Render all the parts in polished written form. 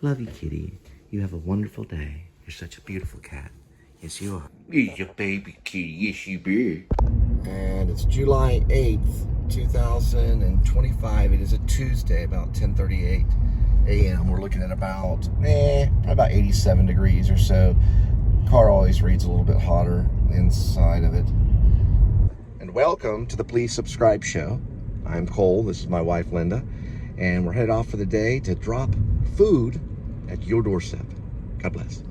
Love you, kitty. You have a wonderful day. You're such a beautiful cat. Yes, you are. You're a baby kitty. Yes, you be. And it's July 8th, 2025. It is a Tuesday, about 10:38 a.m. We're looking at probably about 87 degrees or so. Car always reads a little bit hotter inside of it. And welcome to the Please Subscribe show. I'm Cole. This is my wife, Linda. And we're headed off for the day to drop food at your doorstep. God bless.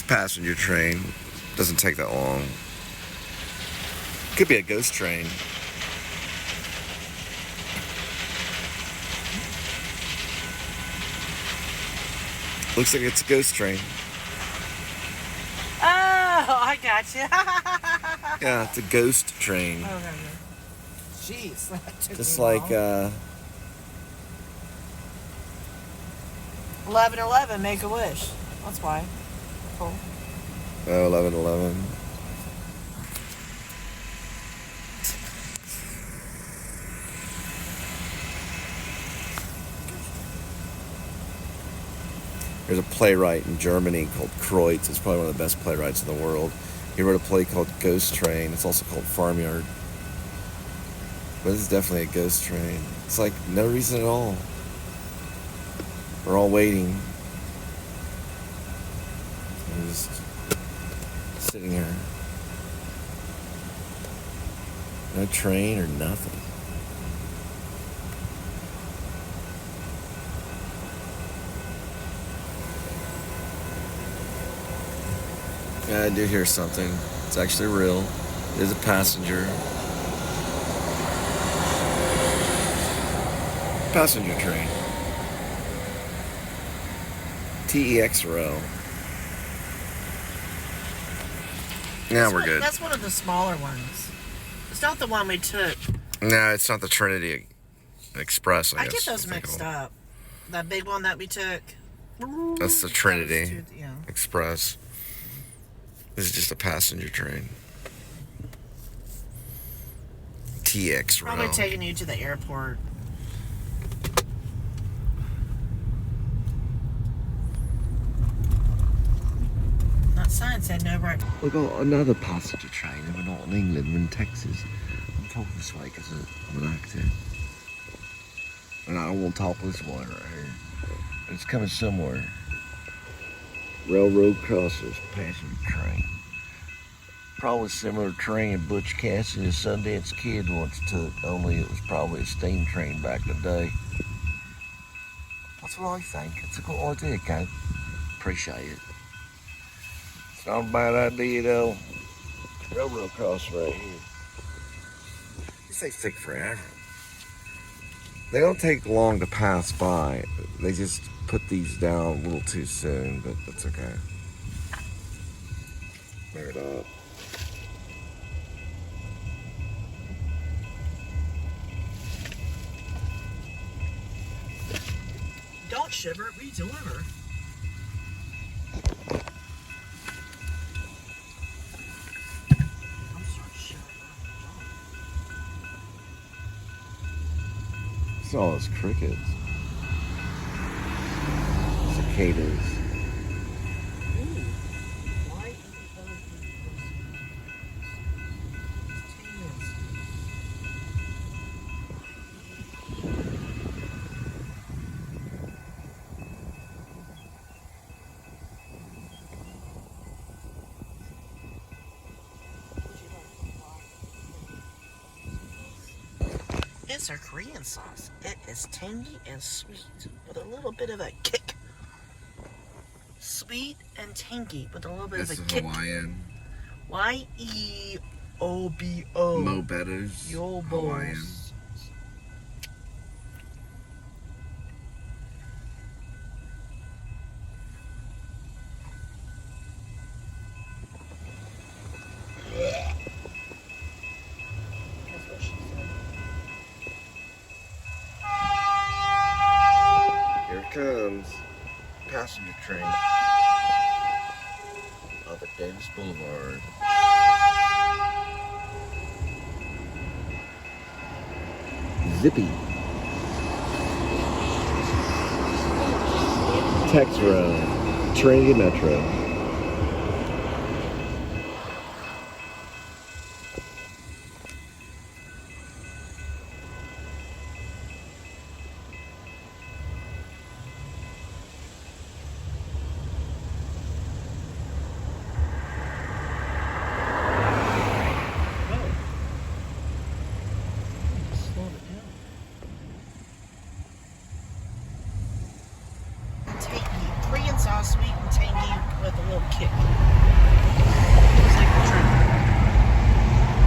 Passenger train. Doesn't take that long. Could be a ghost train. Looks like it's a ghost train. Oh, I got you. Yeah, it's a ghost train. Oh, okay. Jeez, that took just me like long. 11:11, make a wish. That's why. Cool. Oh, 11:11. There's a playwright in Germany called Kreutz. It's probably one of the best playwrights in the world. He wrote a play called Ghost Train. It's also called Farmyard. But this is definitely a ghost train. It's like no reason at all. We're all waiting. I'm just sitting here. No train or nothing. Yeah, I do hear something. It's actually real. It is a passenger. Passenger train. TEX row. Now we're good. That's one of the smaller ones. It's not the one we took. No, it's not the Trinity Express, I get guess. those mixed up. That big one that we took. That's the Trinity yeah. Express. This is just a passenger train. TX row. Probably taking you to the airport. That sign said no right. We got another passenger train, and we're not in England, we're in Texas. I'm talking this way because I'm an actor. And I don't want to talk this way right here. It's coming somewhere. Railroad crossers, passenger train. Probably similar train Butch Cassidy and the Sundance Kid once took, only it was probably a steam train back in the day. That's what I think. It's a good idea, Kate. Appreciate it. It's not a bad idea, though. Railroad crossing right here. These things take forever. They don't take long to pass by. They just put these down a little too soon, but that's okay. Bear it up. Don't shiver, we deliver. It's all those crickets. Cicadas. It's our Korean sauce. It is tangy and sweet with a little bit of a kick. Sweet and tangy with a little bit of a kick. Hawaiian. Y-E-O-B-O. Mo Better's Hawaiian. That's what she said. Here it comes. Passenger train. Up at Davis Boulevard. Zippy. Tex Row. Trinity Metro. Slow it down. Tangy. Korean sauce, sweet and tangy with a little kick. Just like the shrimp.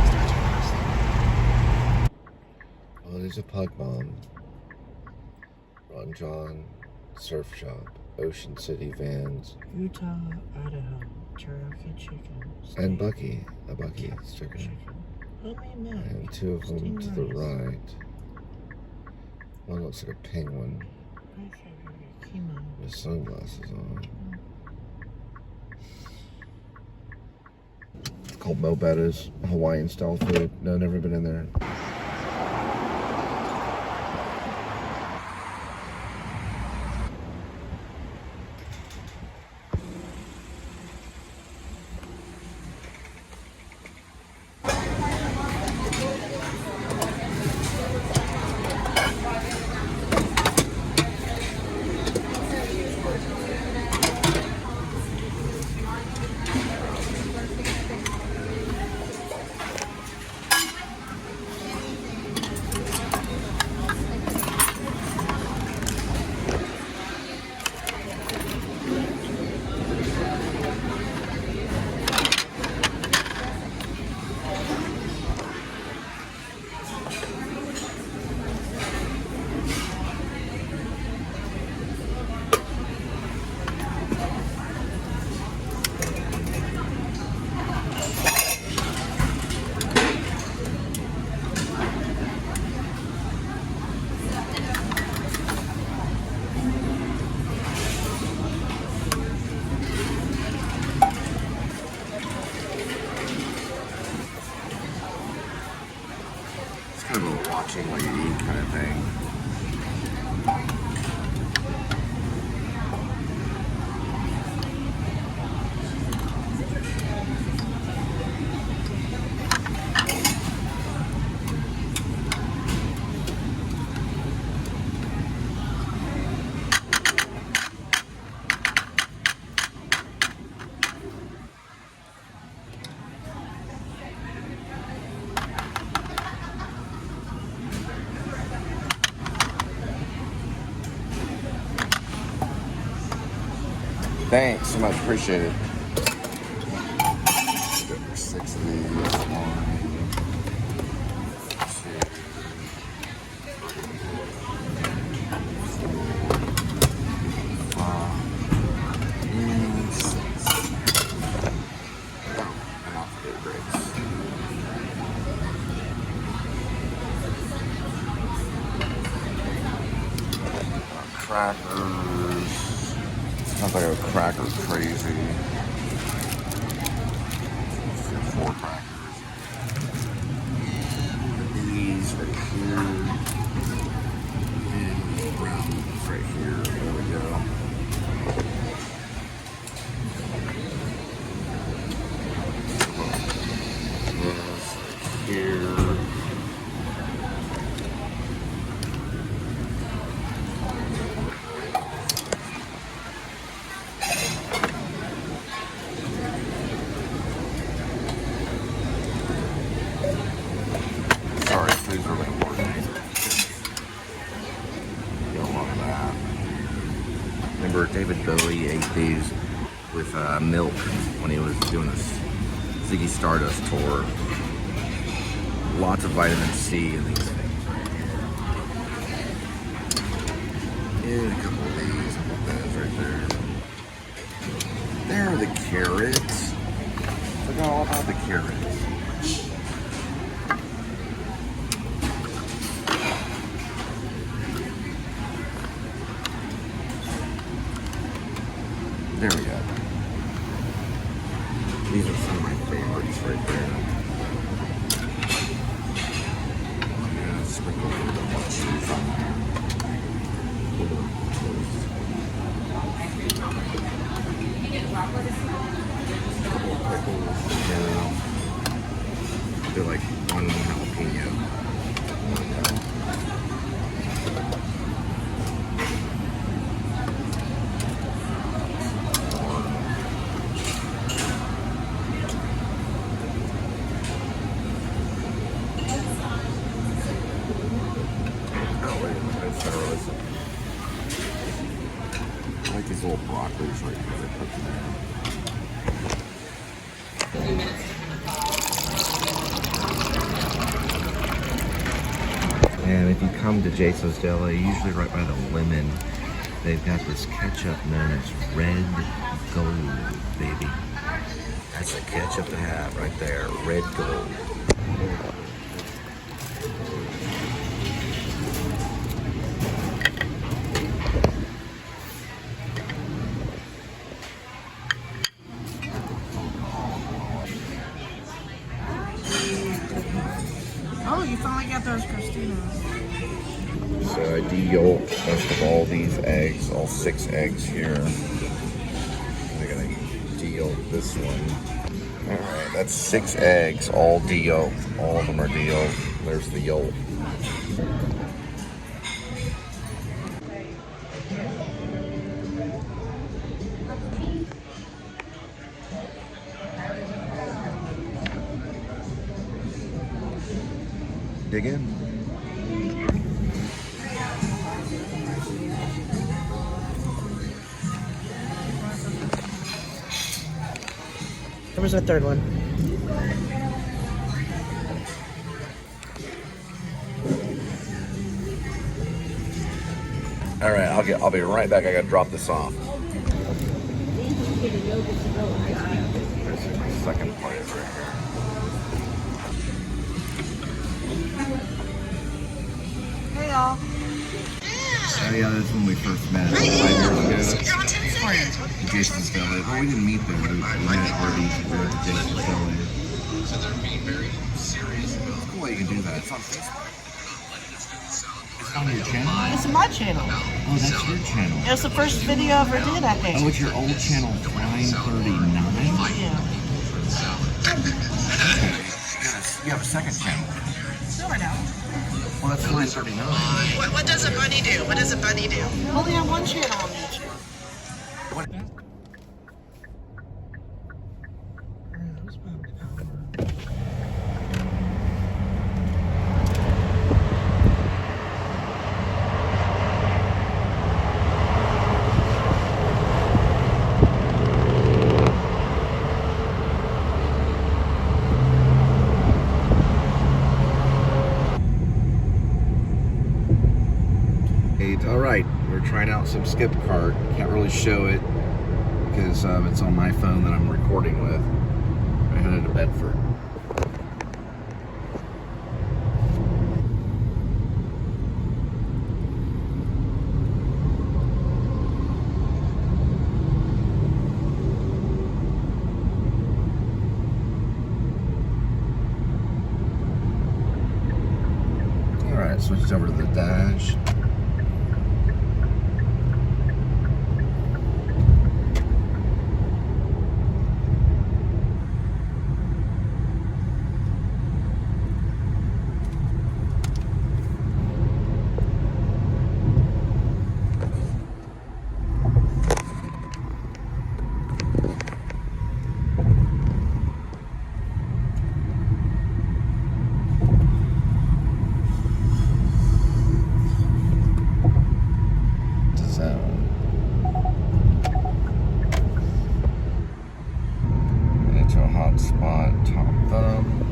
Starts with us. Oh, there's a Pug Bomb. Ron John. Surf Shop. Ocean City Vans. Utah, Idaho. Cherokee chicken. And Bucky. A Bucky's chicken. Homemade milk. And two of them Steamed to the rice. right. One looks like a penguin My favorite, chemo. with sunglasses on. It's called Mo Betta's Hawaiian style food. No, never been in there. It's kind of a watching while you eat kind of thing. Thanks so much, appreciate it. 6 of these. 1, 2, 5, 6. And off the grapes. Crackers. Sounds like a cracker crazy. 4 crackers. These right here. And brownies right here. There we go. This right here. Sorry, food's really important. he ate these with milk when he was doing this Ziggy Stardust tour. Lots of vitamin C in these things right here. And a couple of these. How about those right there? There are the carrots. Forgot all about the carrots. There we go. These are some of my favorites right there. Yeah, sprinkle a little bit more cheese on there. Couple of pickles. Yeah. They're like one jalapeno. I like these little broccolis right here. They put them there. And if you come to Jason's Deli, usually right by the lemon, they've got this ketchup known as Red Gold, baby. That's the ketchup to have right there, Red Gold. Oh, you finally got those, Christina. So I de-yolk most of all these eggs, all 6 eggs here. I'm gonna de-yolk this one. Alright, that's 6 eggs, all de-yolked. All of them are de-yolked. There's the yolk. Dig in. There was a third one. All right, I'll be right back. I gotta drop this off. There's my second part right here. Hey, y'all. Oh yeah, that's when we first met 5 years ago. At Jason's Deli. Well, we didn't meet there. We met at Arby's. We were at Jason's Deli. It's cool that you can do that. It's on Facebook. It's on your channel? It's my channel. Oh, that's your channel. It was the first video I ever did, I think. Oh, it's your old channel, 939? Yeah. Okay. You have a second channel. No, I know. Well, that's 939. What does a bunny do? What does a bunny do? I only have one channel on YouTube. What? All right, we're trying out some skip cart. Can't really show it because it's on my phone that I'm recording with. I headed to Bedford. All right, switched over to the dash. a hot spot, Top Thumb.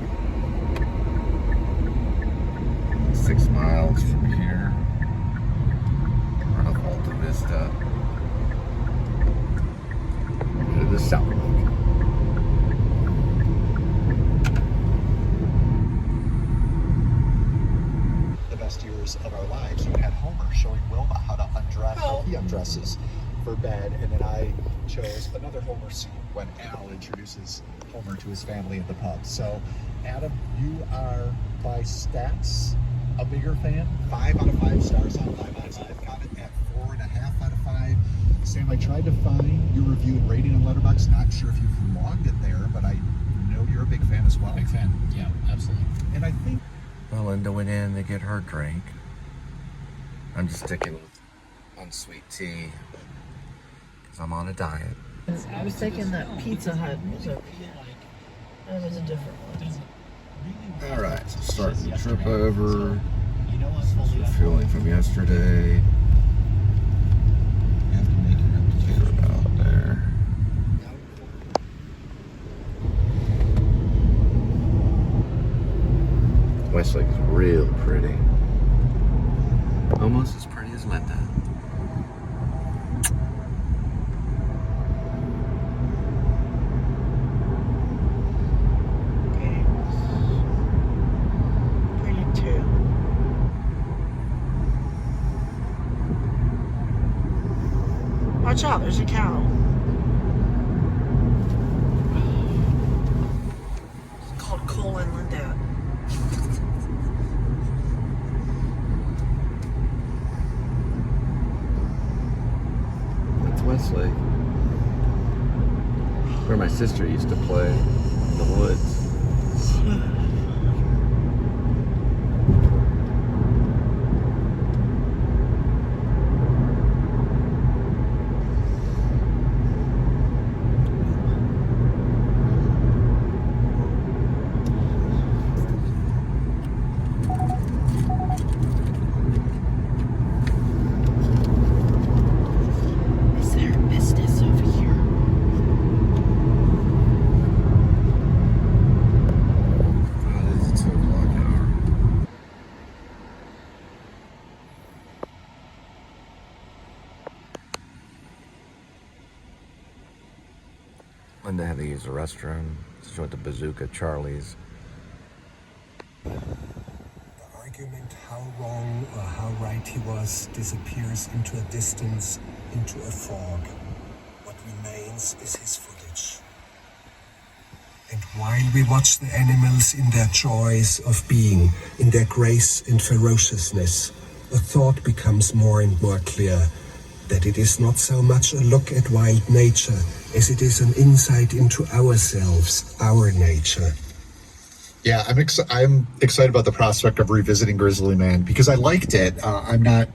6 miles from here. We're on Alta Vista. To the south. The best years of our lives, we had Homer showing Wilma how to undress, how he undresses for bed, and then I chose another Homer scene when Al introduces Homer to his family at the pub. So, Adam, you are by stats a bigger fan. 5 out of 5 stars on Letterboxd. I've got it at 4.5 out of 5. Sam, I tried to find your review and rating on Letterboxd. Not sure if you've logged it there, but I know you're a big fan as well. Big fan, yeah, absolutely. And I think Well, Linda went in to get her drink. I'm just sticking with unsweet tea because I'm on a diet. I was thinking that Pizza Hut was over here. That was a different one. All right, so starting the trip over. You know what's fully Feeling from yesterday. you have to make your Get her out there. Westlake is real pretty. Almost as pretty as Linda. Pretty too. Watch out, there's a cow. It's called Cole and Linda. That's Westlake. Where my sister used to play in the woods. Is there business over here? It is a 2 o'clock hour. Linda had to use the restroom. She went to Bazooka Charlie's. The argument how wrong or how right he was disappears into a distance, into a fog. What remains is his footage. And while we watch the animals in their joys of being, in their grace and ferociousness, a thought becomes more and more clear that it is not so much a look at wild nature as it is an insight into ourselves, our nature. Yeah, I'm excited about the prospect of revisiting Grizzly Man because I liked it. I'm not.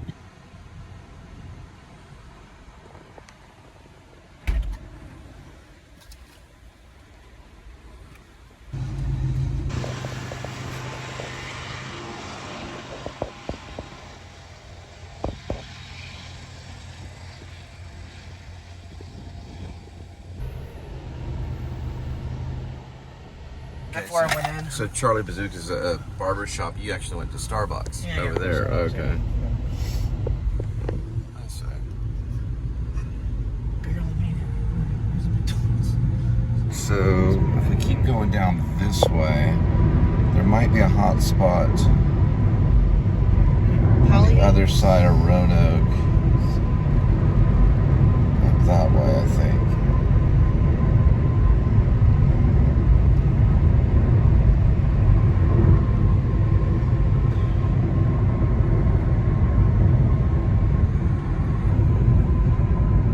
Before I went in. So Charlie Bazooka's a barber shop. You actually went to Starbucks Yeah, over yeah, there. Starbucks, Okay. I see. Barely made it. There's a McDonald's. So if we keep going down this way, there might be a hot spot on Holly? the other side of Roanoke. Up that way, I think.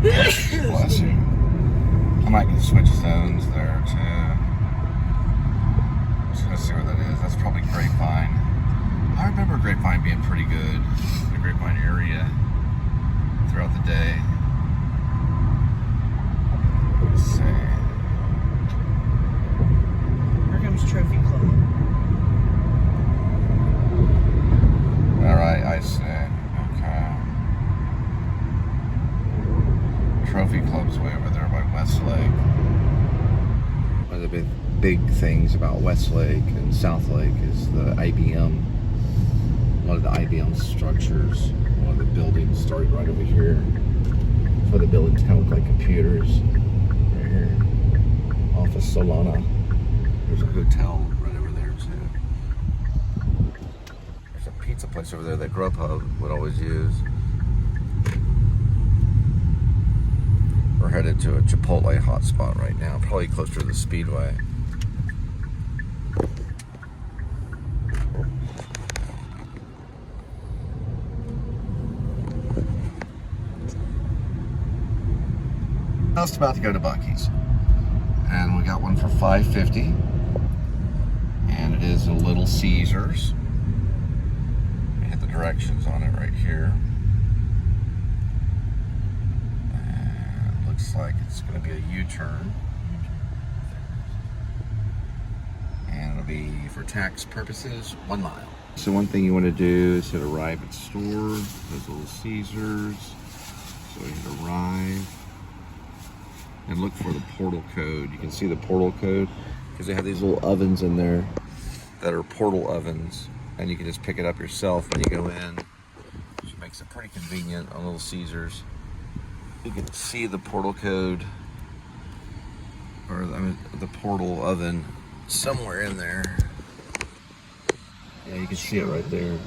Bless you. I might get switch zones there too. Just gonna see where that is. That's probably Grapevine. I remember Grapevine being pretty good. The Grapevine area throughout the day. Let's see. Here comes Trophy Club. Alright, I see. Okay. Trophy Club's way over there by Westlake. Why they been big things about Westlake and Southlake is the IBM. A lot of the IBM structures, a lot of the buildings started right over here. That's why the buildings kind of look like computers. Right here. Office Solana. There's a hotel right over there too. There's a pizza place over there that Grubhub would always use. We're headed to a Chipotle hotspot right now, probably closer to the Speedway. Just about to go to Buc-ee's, and we got one for $5.50, and it is a Little Caesars. I hit the directions on it right here. And it looks like it's going to be a U-turn, and it'll be, for tax purposes, 1 mile. So one thing you want to do is hit arrive at store. There's Little Caesars. So we hit arrive. And look for the portal code. You can see the portal code because they have these little ovens in there that are portal ovens, and you can just pick it up yourself when you go in, which makes it pretty convenient on Little Caesars. You can see the portal code, or I mean the portal oven somewhere in there. Yeah, you can see it right there.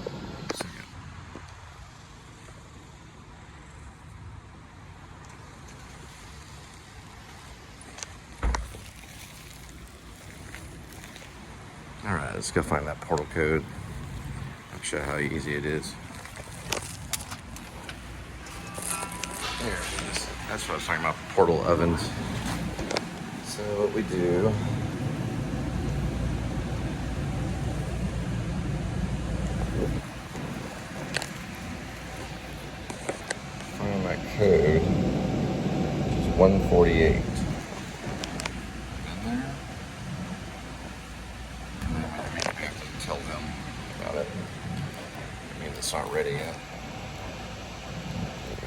Alright, let's go find that portal code. I'll show you how easy it is. There it is. That's what I was talking about, portal ovens. So what we do, find that code, which is 148. It's not ready yet.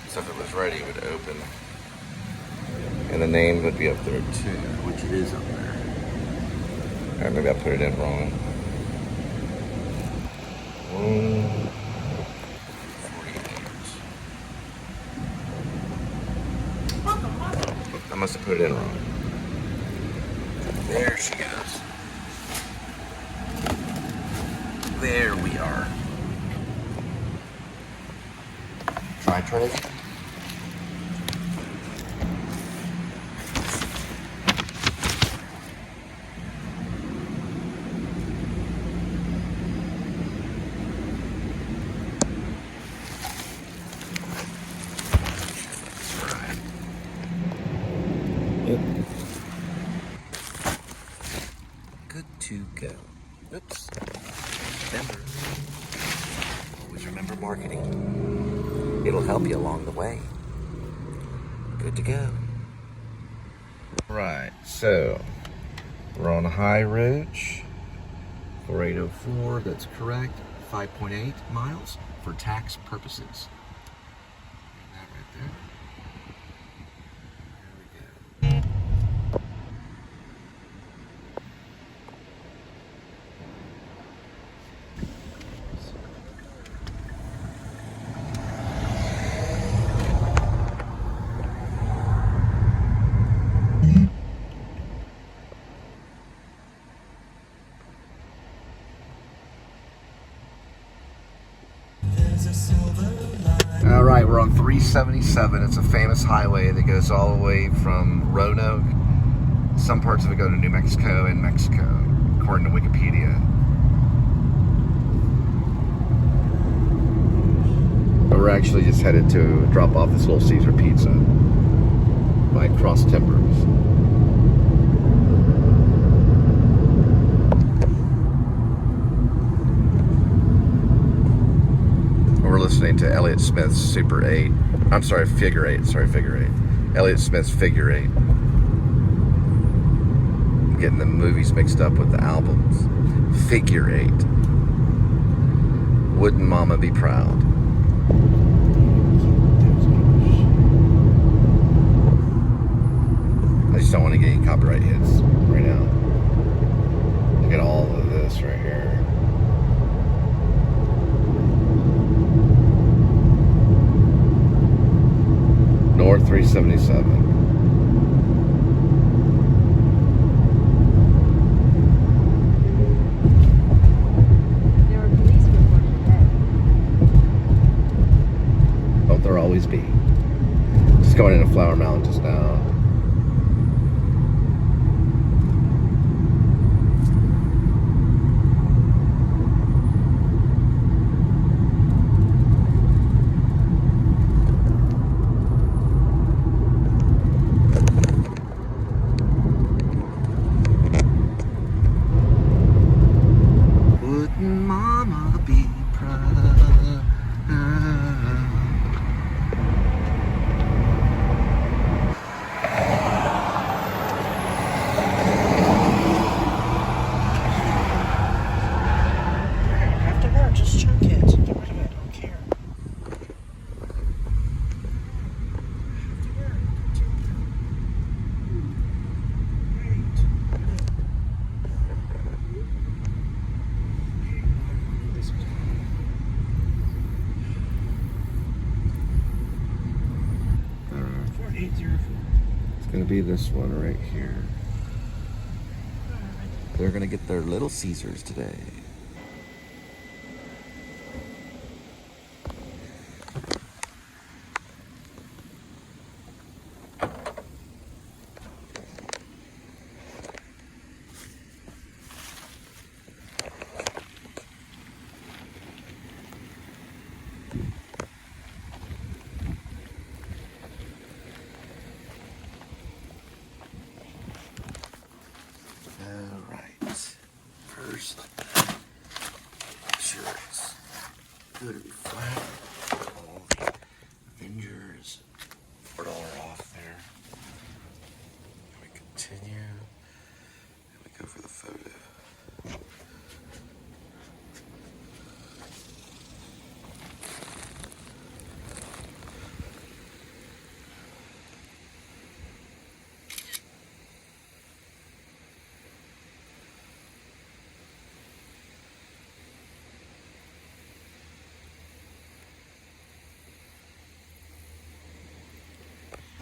So if it was ready, it would open. And the name would be up there too, which it is up there. Alright, maybe I put it in wrong. 148. I must have put it in wrong. There she goes. There we are. Try Trinity. Right. Yep. Good to go. Oops. Remember. Always remember marketing. It'll help you along the way. Good to go. Right, so we're on High Ridge, 4804, that's correct. 5.8 miles for tax purposes. That right there. There we go. All right, we're on 377. It's a famous highway that goes all the way from Roanoke. Some parts of it go to New Mexico and Mexico, according to Wikipedia. But we're actually just headed to drop off this Little Caesar pizza by Cross Timbers. We're listening to Elliott Smith's Super 8. I'm sorry, Figure 8. Figure 8. Elliott Smith's Figure 8. Getting the movies mixed up with the albums. Figure 8. Wouldn't Mama Be Proud? I just don't want to get any copyright hits right now. always be. Just going into Flower Mountain just now. Wouldn't Mama be proud? After that, just chunk it. Get rid of it. I don't care. It's gonna be this one right here. They're gonna get their Little Caesars today. First, sure it's good to be flat. All the Avengers, $4 off there. And we continue, and we go for the photo.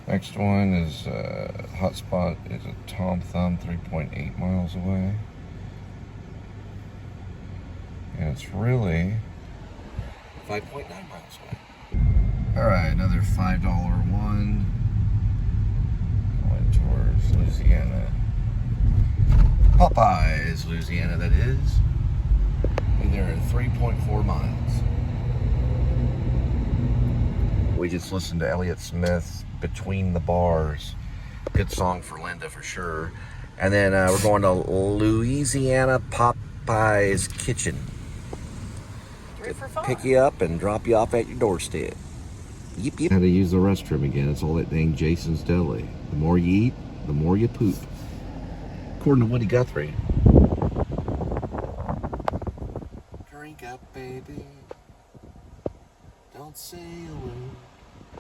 Next one is hotspot is a Tom Thumb 3.8 miles away. And it's really 5.9 miles away. Alright, another $5 one. Going towards Louisiana. Popeyes, Louisiana, that is. And they're at 3.4 miles. We just listened to Elliott Smith's Between the Bars. Good song for Linda for sure. And then we're going to Louisiana Popeye's Kitchen. 3 for $5. Pick you up and drop you off at your doorstep. Yep, yep. How to use the restroom again. It's all that dang Jason's Deli. The more you eat, the more you poop. According to Woody Guthrie. Drink up, baby. Don't say a word.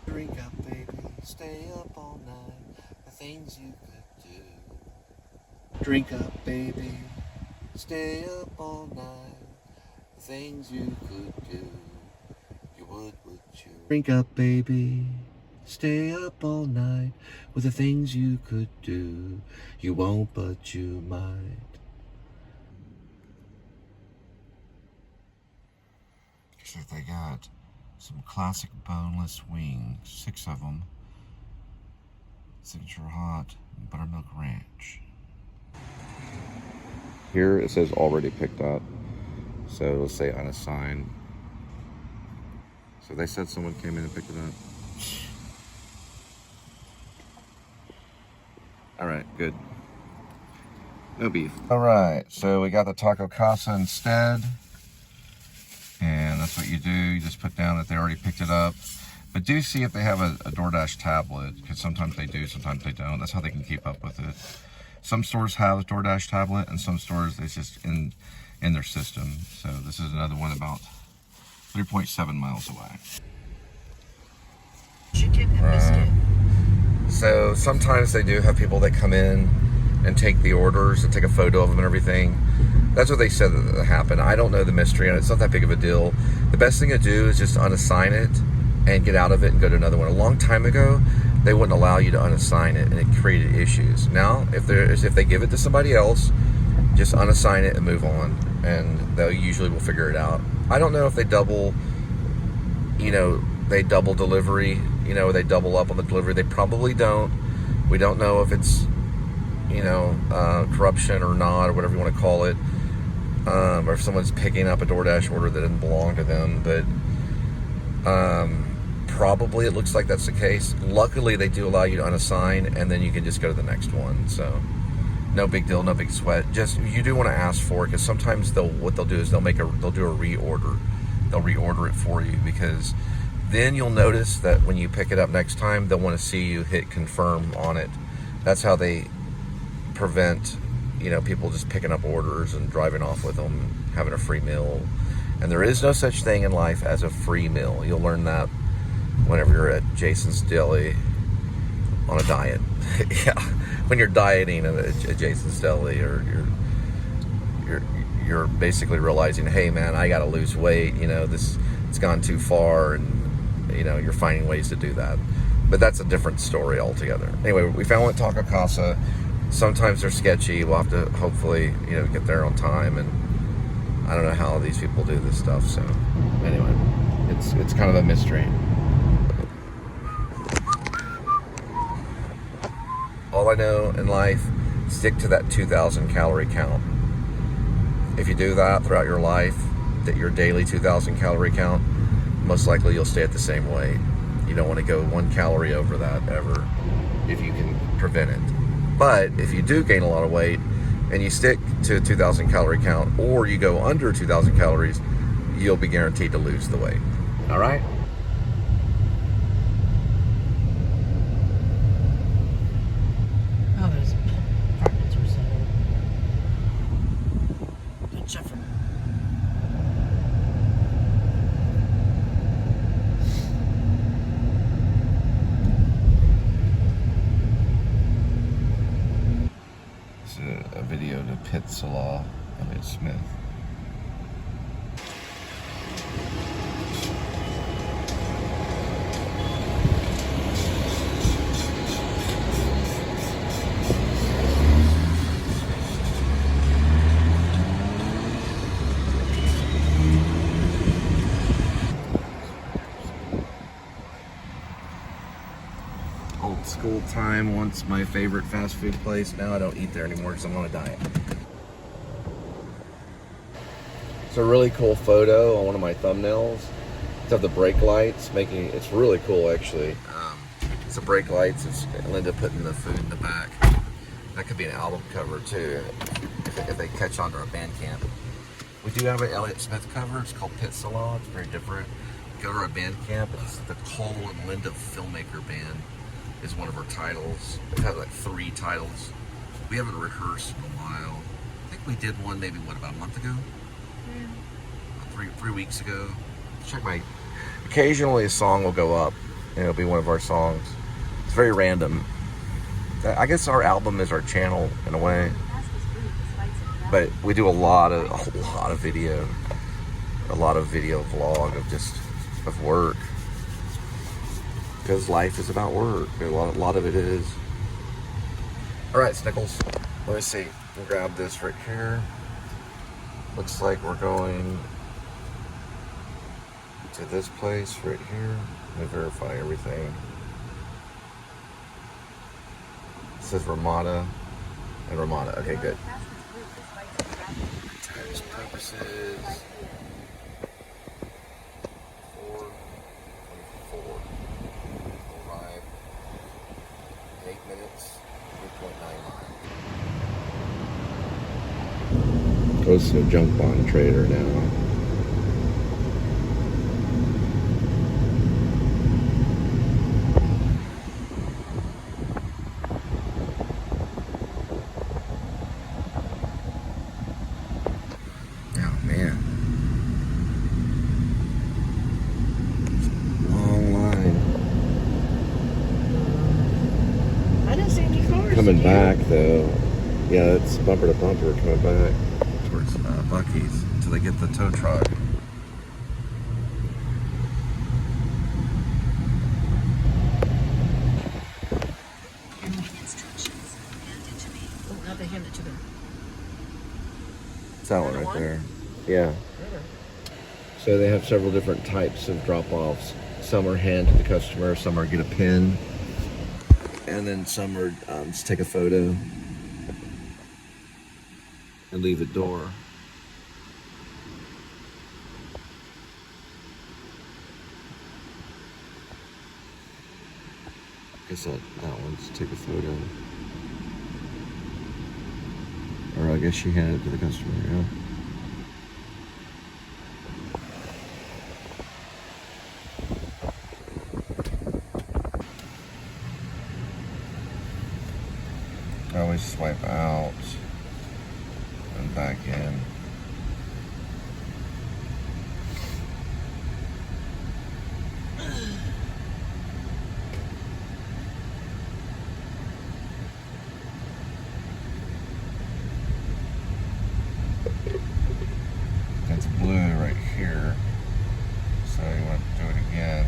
Drink up, baby. Stay up all night. The things you could do. Drink up, baby. Stay up all night. The things you could do. You would you? Drink up, baby. Stay up all night with the things you could do. You won't, but you might. So they got some classic boneless wings, 6 of them. Signature hot buttermilk ranch. Here it says already picked up, so it'll say unassigned. So they said someone came in and picked it up. All right, good. No beef. All right, so we got the Taco Casa instead. And that's what you do. You just put down that they already picked it up. But do see if they have a DoorDash tablet, because sometimes they do, sometimes they don't. That's how they can keep up with it. Some stores have a DoorDash tablet, and some stores it's just in their system. So this is another one about 3.7 miles away. Chicken and biscuit. So sometimes they do have people that come in and take the orders and take a photo of them and everything. That's what they said that happened. I don't know the mystery on it. It's not that big of a deal. The best thing to do is just unassign it and get out of it and go to another one. A long time ago, they wouldn't allow you to unassign it, and it created issues. Now, if they give it to somebody else, just unassign it and move on, and they usually will figure it out. I don't know if they double, the they double delivery, you know, they double up on the delivery. They probably don't. We don't know if it's, you know, corruption or not, or whatever you want to call it, or if someone's picking up a DoorDash order that didn't belong to them. But probably it looks like that's the case. Luckily, they do allow you to unassign, and then you can just go to the next one. So no big deal, no big sweat. Just, you do want to ask for it, because sometimes what they'll do is they'll do a reorder. They'll reorder it for you, because then you'll notice that when you pick it up next time, they'll want to see you hit confirm on it. That's how they prevent, you know, people just picking up orders and driving off with them, having a free meal. And there is no such thing in life as a free meal. You'll learn that whenever you're at Jason's Deli on a diet. Yeah, when you're dieting at Jason's Deli, or you're basically realizing, hey man, I gotta lose weight, you know, it's gone too far, and you know, you're finding ways to do that. But that's a different story altogether. Anyway, we found one at Taco Casa. Sometimes they're sketchy. We'll have to hopefully, you know, get there on time, and I don't know how these people do this stuff. So anyway, it's kind of a mystery. All I know in life, stick to that 2,000 calorie count. If you do that throughout your life, that your daily 2,000 calorie count, most likely you'll stay at the same weight. You don't want to go 1 calorie over that ever, if you can prevent it. But if you do gain a lot of weight and you stick to a 2,000 calorie count, or you go under 2,000 calories, you'll be guaranteed to lose the weight. All right? Oh, those apartments were so good Jeffrey. This is a video to p.s.s. Elliott Smith. Old school time, once my favorite fast food place. Now I don't eat there anymore because I'm on a diet. It's a really cool photo on one of my thumbnails. It's of the brake lights it's really cool actually. It's the brake lights. It's Linda putting the food in the back. That could be an album cover too, if they catch on to our Bandcamp. We do have an Elliott Smith cover. It's called p.s.s. It's very different. Go to our Bandcamp. It's the Cole and Linda Filmmaker Band is one of our titles. It has like 3 titles. We haven't rehearsed in a while. I think we did one maybe, about a month ago? Yeah. 3 weeks ago. Check my... Occasionally a song will go up, and it'll be one of our songs. It's very random. I guess our album is our channel in a way. But we do a lot of video. A lot of video vlog of work. Because life is about work. A lot of it is. Alright, Snickles. Let me see. We'll grab this right here. Looks like we're going to this place right here. Let me verify everything. It says Ramada and Ramada. Okay, good. Tax purposes. 4:24. Arrive. 8 minutes. 3.9 miles. Goes to a junk bond trader now. Coming back though, yeah, it's bumper to bumper coming back towards Buc-ee's until they get the tow truck. Now they hand it to them. It's that one right there. Yeah. So they have several different types of drop-offs. Some are hand to the customer, some are get a pin, and then some are just take a photo and leave at door. Guess that one's take a photo. Or I guess she handed it to the customer, yeah. I always swipe out and back in. That's blue right here, so you want to do it again.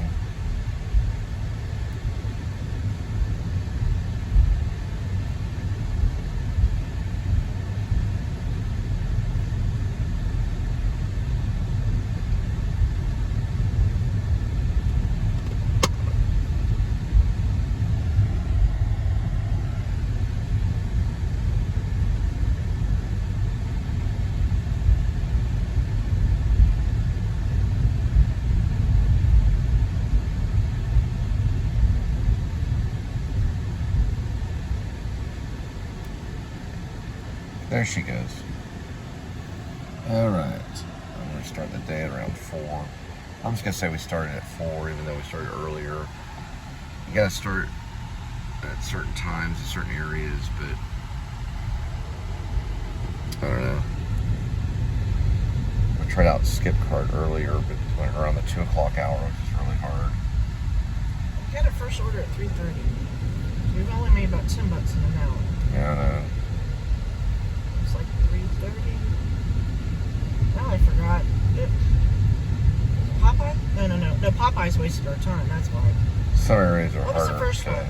There she goes. All right, I'm gonna start the day at around 4. I'm just gonna say we started at 4, even though we started earlier. You gotta start at certain times in certain areas, but I don't know. I tried out skip cart earlier, but went around the 2 o'clock hour, which is really hard. We got our first order at 3:30. We've only made about $10 in an hour. Yeah, I know. It's like 3:30. Now I forgot. Popeye? No. Popeye's wasted our time. That's why. Some areas are What was the harder first to one?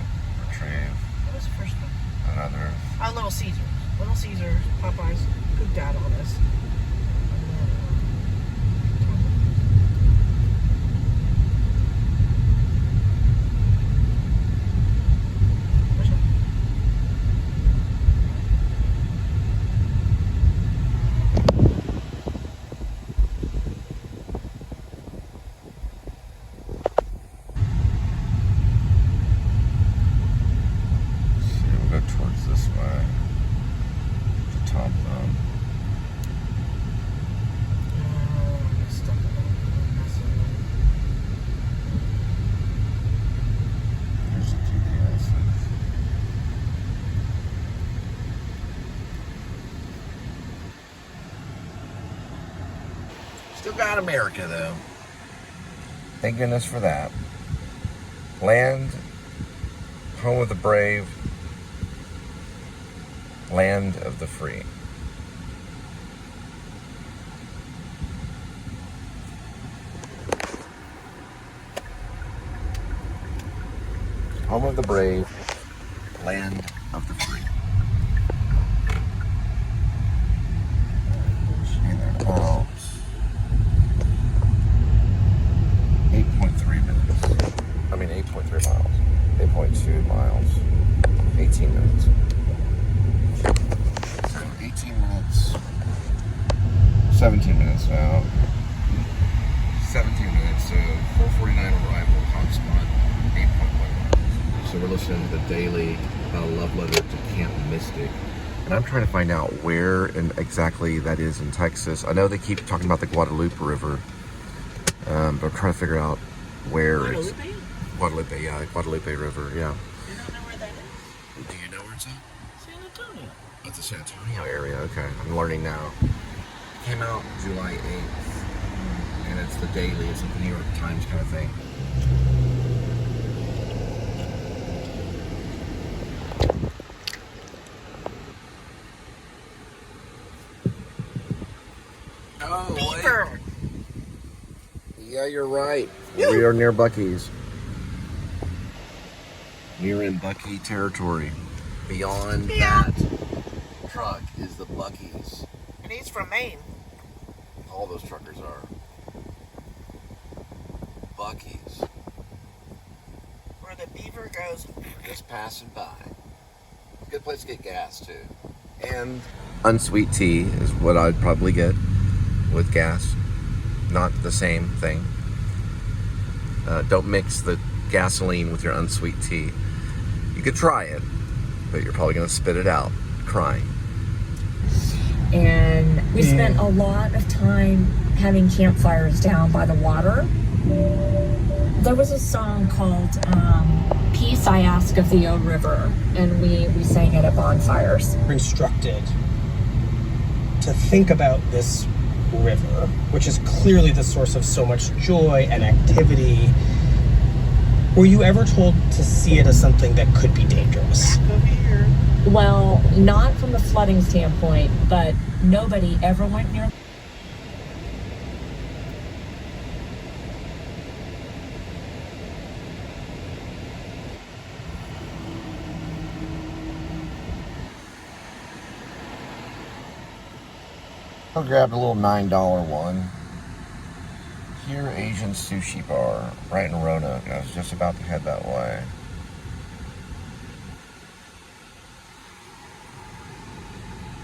retrieve What was the first one? than others. Oh, Little Caesars. Little Caesars, Popeyes, pooped out on us. Which one? See, we'll go towards this way. The top thumb. I got stuck in that mess of There's the GPS. Still got America, though. Thank goodness for that. Land, home of the brave, land of the free. Home of the brave, land of the free. And they're about 8.3 minutes. I mean 8.3 miles. 8.2 miles. 18 minutes. So 18 minutes. 17 minutes now. 17 minutes, so 4:49 arrival, hotspot, 8.1 miles. So we're listening to the Daily about a love letter to Camp Mystic. And I'm trying to find out where and exactly that is in Texas. I know they keep talking about the Guadalupe River, but I'm trying to figure out where it's. Guadalupe, yeah, Guadalupe River, yeah. You don't know where that is? Do you know where it's at? San Antonio. It's the San Antonio area, okay. I'm learning now. Came out July 8th, and it's the Daily. It's like the New York Times kind of thing. Oh, Beaver. yeah, you're right. We are near Buc-ee's. We're in Buc-ee territory. Beyond that truck is the Buc-ee's. And he's from Maine. All those truckers are. Buc-ee's. the beaver goes. Just passing by. Good place to get gas too. And unsweet tea is what I'd probably get with gas. Not the same thing. Don't mix the gasoline with your unsweet tea. You could try it, but you're probably going to spit it out crying. And we spent a lot of time having campfires down by the water. There was a song called Peace I Ask of the O River, and we sang it at bonfires. We're instructed to think about this river, which is clearly the source of so much joy and activity. Were you ever told to see it as something that could be dangerous? Back over here. Well, not from a flooding standpoint, but nobody ever went near. I grabbed a little $9 one. Here, Asian Sushi Bar, right in Roanoke. I was just about to head that way.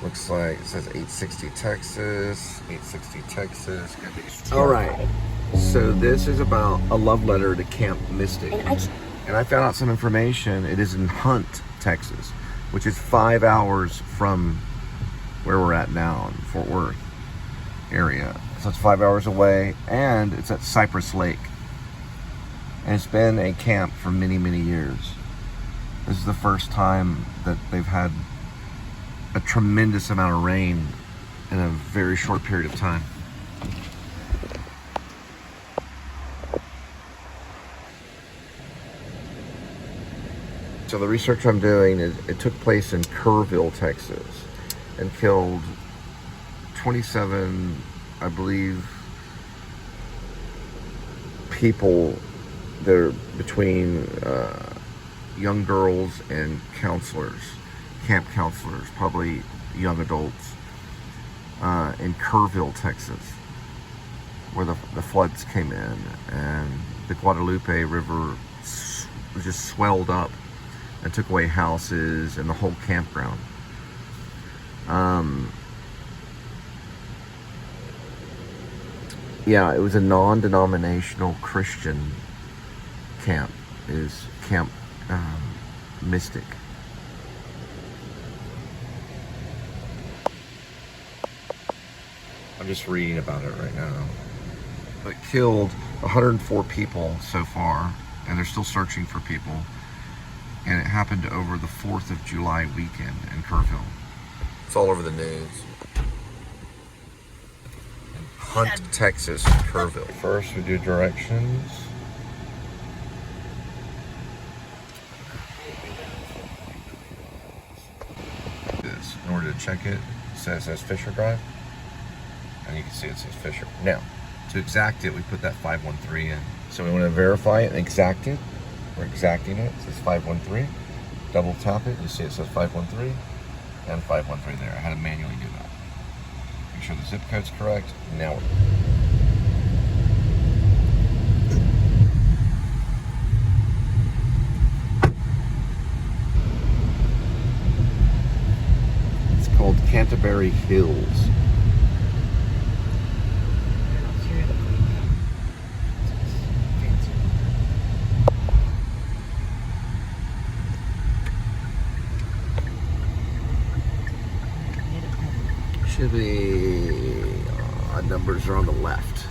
Looks like it says 860 Texas, 860 Texas. All right, so this is about a love letter to Camp Mystic. And I found out some information. It is in Hunt, Texas, which is 5 hours from where we're at now in Fort Worth area. So it's 5 hours away, and it's at Cypress Lake. And it's been a camp for many, many years. This is the first time that they've had a tremendous amount of rain in a very short period of time. So the research I'm doing is, it took place in Kerrville, Texas, and killed 27, I believe, people that are between young girls and counselors, camp counselors, probably young adults, in Kerrville, Texas, where the floods came in and the Guadalupe River just swelled up and took away houses and the whole campground. Yeah, it was a non-denominational Christian camp. It is Camp Mystic. I'm just reading about it right now. It killed 104 people so far, and they're still searching for people. And it happened over the 4th of July weekend in Kerrville. It's all over the news. Hunt, Texas, Kerrville. First, we do directions. This, in order to check it, it says Fisher Drive. And you can see it says Fisher. Now, to exact it, we put that 513 in. So we want to verify it and exact it. We're exacting it. It says 513. Double tap it. You see it says 513 and 513 there. I had to manually do that. Make sure the zip code's correct. Now we're... It's called Canterbury Hills. Should be odd numbers are on the left.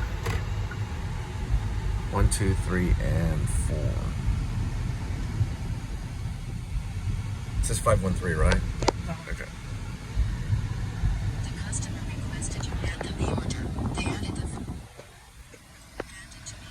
1, 2, 3, and 4. It says 513, right? Okay. The customer requested you hand them the order. They added the hand it to me.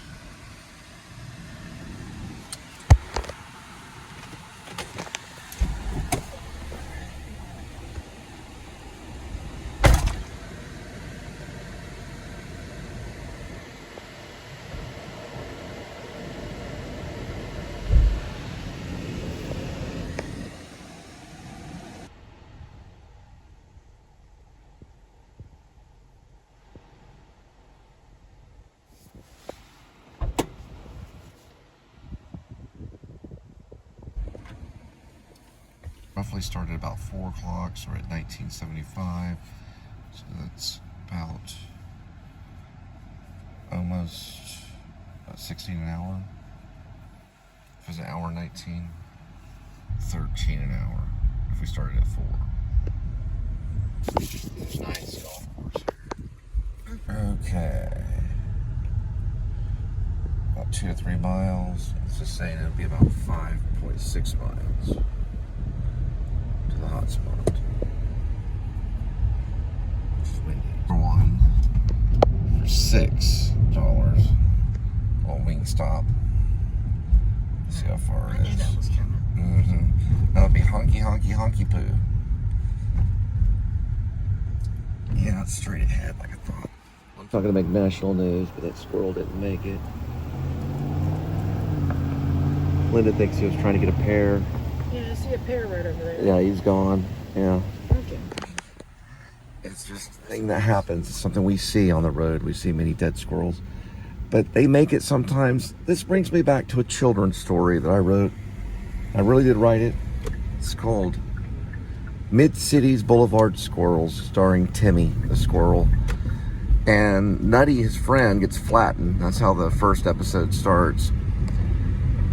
roughly started about 4 o'clock, so we're at 1975. So that's about almost 16 an hour. If it was an hour 19, 13 an hour if we started at 4. There's nice golf course here. Okay. About 2 to 3 miles. It's just saying it'll be about 5.6 miles to the hot spot. It's windy. One for $6 on Wingstop. Let's see how far I it knew is. that was coming. That'll be honky poo. Yeah, it's straight ahead like I thought. It's not gonna make national news, but that squirrel didn't make it. Linda thinks he was trying to get a pear. Yeah, I see a pear right over there. Yeah, he's gone. Yeah. Okay. It's just a thing that happens. It's something we see on the road. We see many dead squirrels. But they make it sometimes. This brings me back to a children's story that I wrote. I really did write it. It's called Mid-Cities Boulevard Squirrels, starring Timmy the squirrel. And Nutty, his friend, gets flattened. That's how the first episode starts.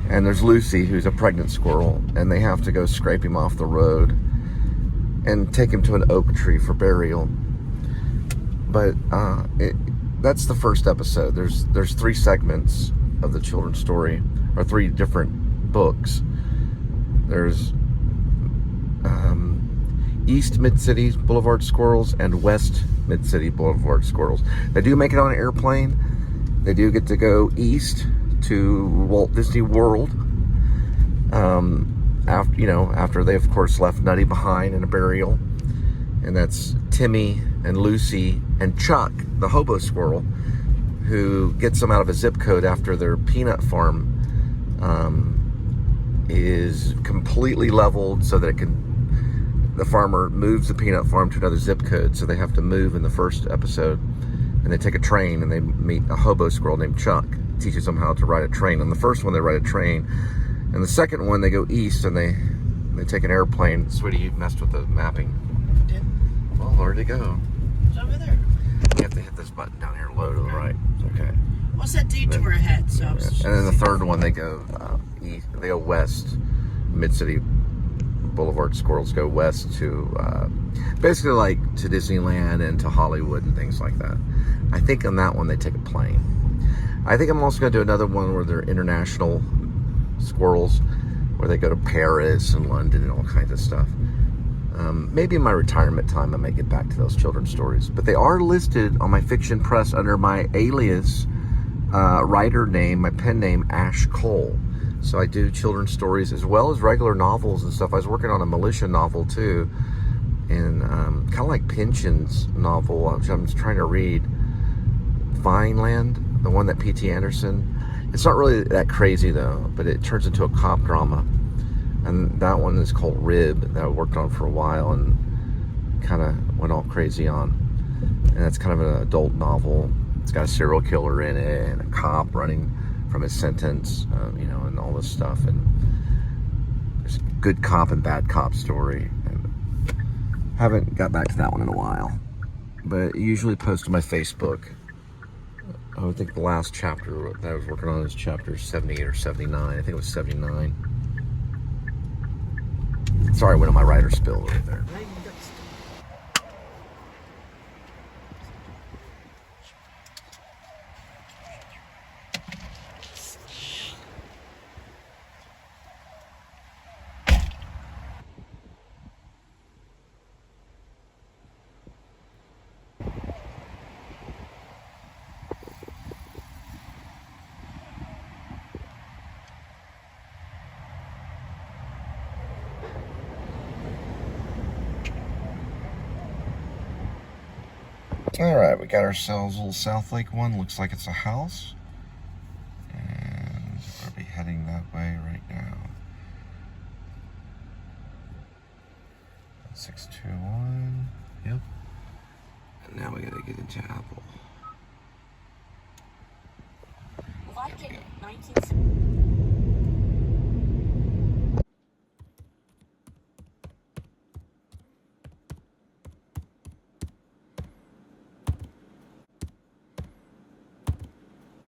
And there's Lucy, who's a pregnant squirrel, and they have to go scrape him off the road and take him to an oak tree for burial. But that's the first episode. There's 3 segments of the children's story, or 3 different books. There's East Mid-City Boulevard Squirrels and West Mid-City Boulevard Squirrels. They do make it on an airplane. They do get to go east to Walt Disney World. After they of course left Nutty behind in a burial. And that's Timmy and Lucy and Chuck, the hobo squirrel, who gets them out of a zip code after their peanut farm is completely leveled so that the farmer moves the peanut farm to another zip code, so they have to move in the first episode. And they take a train and they meet a hobo squirrel named Chuck. Teaches them how to ride a train. On the first one they ride a train, and the second one they go east and they take an airplane. Sweetie, you messed with the mapping. I did. Well, where'd it go? It's over there. You have to hit this button down here, low to the right. Okay. What's that detour ahead? So. And then the third one they go east. They go west. Mid-City Boulevard Squirrels go west to basically like to Disneyland and to Hollywood and things like that. I think on that one they take a plane. I think I'm also going to do another one where they're international squirrels, where they go to Paris and London and all kinds of stuff. Maybe in my retirement time I may get back to those children's stories. But they are listed on my fiction press under my alias writer name, my pen name, Ash Cole. So I do children's stories as well as regular novels and stuff. I was working on a militia novel too, and kind of like Pynchon's novel, which I'm trying to read, Vineland, the one that P.T. Anderson. It's not really that crazy though, but it turns into a cop drama. And that one is called Rib, that I worked on for a while and kind of went all crazy on. And that's kind of an adult novel. It's got a serial killer in it and a cop running from his sentence, and all this stuff. And there's a good cop and bad cop story. And haven't got back to that one in a while. But I usually post to my Facebook. I would think the last chapter that I was working on is chapter 78 or 79. I think it was 79. Sorry, I went on my writer spill right there. All right, we got ourselves a little South Lake one. Looks like it's a house. And we'll be heading that way right now. 621. Yep. And now we gotta get into Apple. Like in 19...